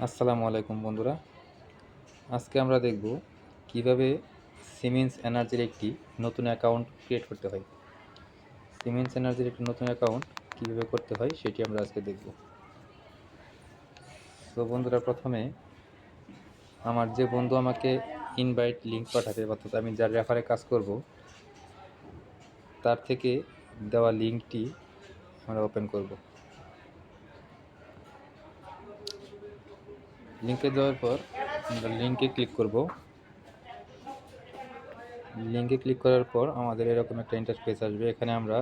আসসালামু আলাইকুম বন্ধুরা। আজকে আমরা দেখব কিভাবে সিমেন্স এনার্জির একটি নতুন অ্যাকাউন্ট ক্রিয়েট করতে হয়। সিমেন্স এনার্জির একটি নতুন অ্যাকাউন্ট কিভাবে করতে হয় সেটি আমরা আজকে দেখব। তো বন্ধুরা, প্রথমে আমার যে বন্ধু আমাকে ইনভাইট লিঙ্ক পাঠাবে, অর্থাৎ আমি যার রেফারে কাজ করব তার থেকে দেওয়া লিঙ্কটি আমরা ওপেন করব। লিঙ্কে যাওয়ার পর আমরা লিঙ্কে ক্লিক করব। লিঙ্কে ক্লিক করার পর আমাদের এরকম একটা ইন্টারফেস আসবে। এখানে আমরা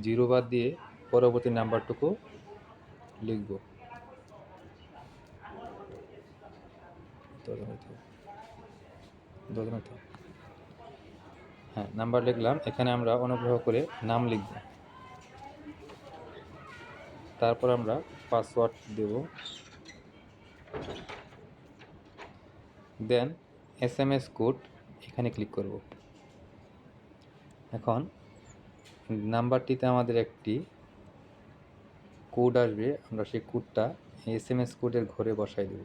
0 বাদ দিয়ে পরবর্তী নাম্বারটুকু লিখব। হ্যাঁ, নাম্বার লিখলাম। এখানে আমরা অনুগ্রহ করে নাম লিখব। তারপর আমরা পাসওয়ার্ড দেব। দেন SMS কোড এখানে ক্লিক করব। এখন নাম্বারটিতে আমাদের একটি কোড আসবে, আমরা সেই কোডটা SMS কোডের ঘরে বসাই দেব।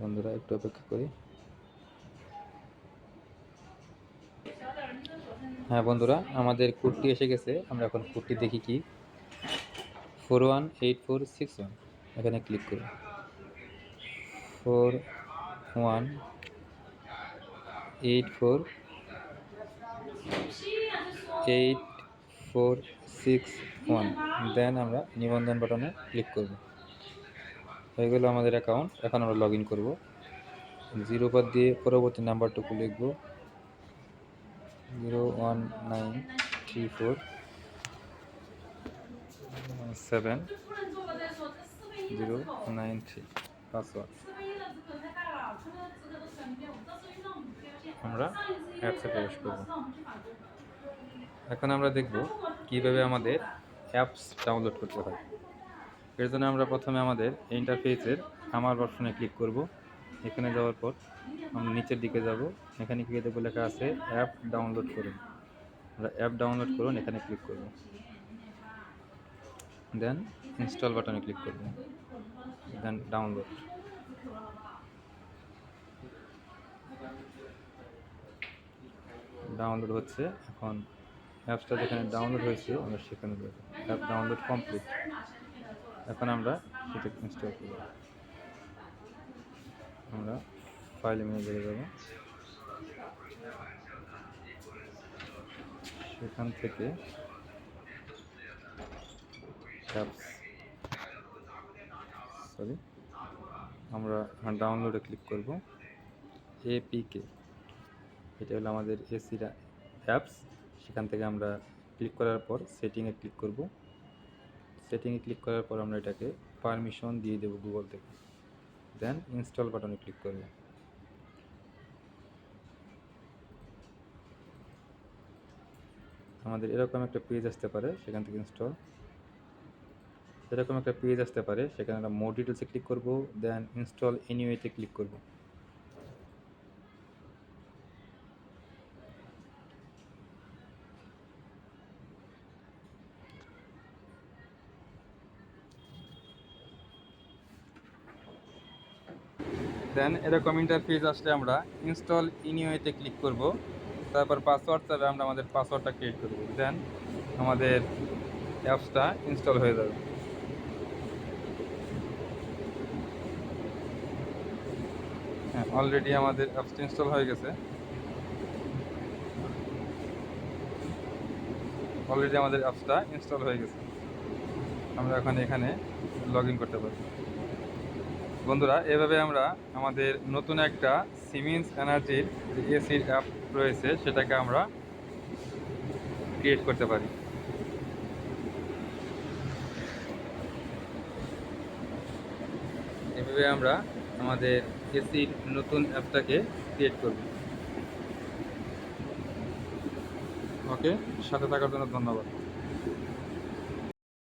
বন্ধুরা, একটু অপেক্ষা করি। হ্যাঁ বন্ধুরা, আমাদের কোডটি এসে গেছে। আমরা এখন কোডটি দেখি কি 418461। এখানে ক্লিক করি। 418461। দেন আমরা নিবন্ধন বাটনে ক্লিক করব। হয়ে গেল আমাদের অ্যাকাউন্ট। এখন আমরা লগ ইন করবো। 0 বাদ দিয়ে পরবর্তী নাম্বারটুকু লিখব 019347093। পাসওয়ার্ড আমরা অ্যাপসে প্রবেশ করব। এখন আমরা দেখব কিভাবে আমাদের অ্যাপস ডাউনলোড করতে হয়। এর জন্য আমরা প্রথমে আমাদের ইন্টারফেসের আমার অপশনে ক্লিক করব। এখানে যাওয়ার পর আমরা নিচের দিকে যাব। এখানে গিয়ে দেখব লেখা আছে অ্যাপ ডাউনলোড করুন। আমরা অ্যাপ ডাউনলোড করুন এখানে ক্লিক করব। দেন ইনস্টল বাটনে ক্লিক করব। দেন ডাউনলোড হচ্ছে। এখন অ্যাপসটা যেখানে ডাউনলোড হয়েছে আমরা সেখানে যাব। App download complete. এখন আমরা সেটা ইনস্টল করব। আমরা ফাইল ম্যানেজারে যাব। সেখান থেকে আমরা ডাউনলোডে ক্লিক করব। APK, এটা হলো আমাদের এসির অ্যাপস। সেখান থেকে আমরা ক্লিক করার পর সেটিংয়ে ক্লিক করব। সেটিংয়ে ক্লিক করার পর আমরা এটাকে পারমিশন দিয়ে দেব গুগল থেকে। দেন ইনস্টল বাটনে ক্লিক করব। আমাদের এরকম একটা পেজ আসতে পারে, সেখান থেকে এরকম একটা পেজ আসতে পারে, সেখানে আমরা মোর ডিটেলসে ক্লিক করব। দেন ইনস্টল এনিওয়েতে ক্লিক করব। দেন এরকম ইন্টারফেস আসলে আমরা ইনস্টল এনিওয়েতে ক্লিক করব। তারপর পাসওয়ার্ড চাইবে, আমরা আমাদের পাসওয়ার্ডটা ক্রিয়েট করব। দেন আমাদের অ্যাপসটা ইনস্টল হয়ে যাবে। হ্যাঁ, অলরেডি আমাদের অ্যাপসটা ইনস্টল হয়ে গেছে। আমরা এখন এখানে লগ ইন করতে পারি। বন্ধুরা, এভাবে আমরা আমাদের নতুন একটা সিমেন্স এনার্জির যে এসির অ্যাপ রয়েছে সেটাকে আমরা ক্রিয়েট করতে পারি। এভাবে আমরা আমাদের এসির নতুন অ্যাপটাকে ক্রিয়েট করব। ওকে, সাথে থাকার জন্য ধন্যবাদ।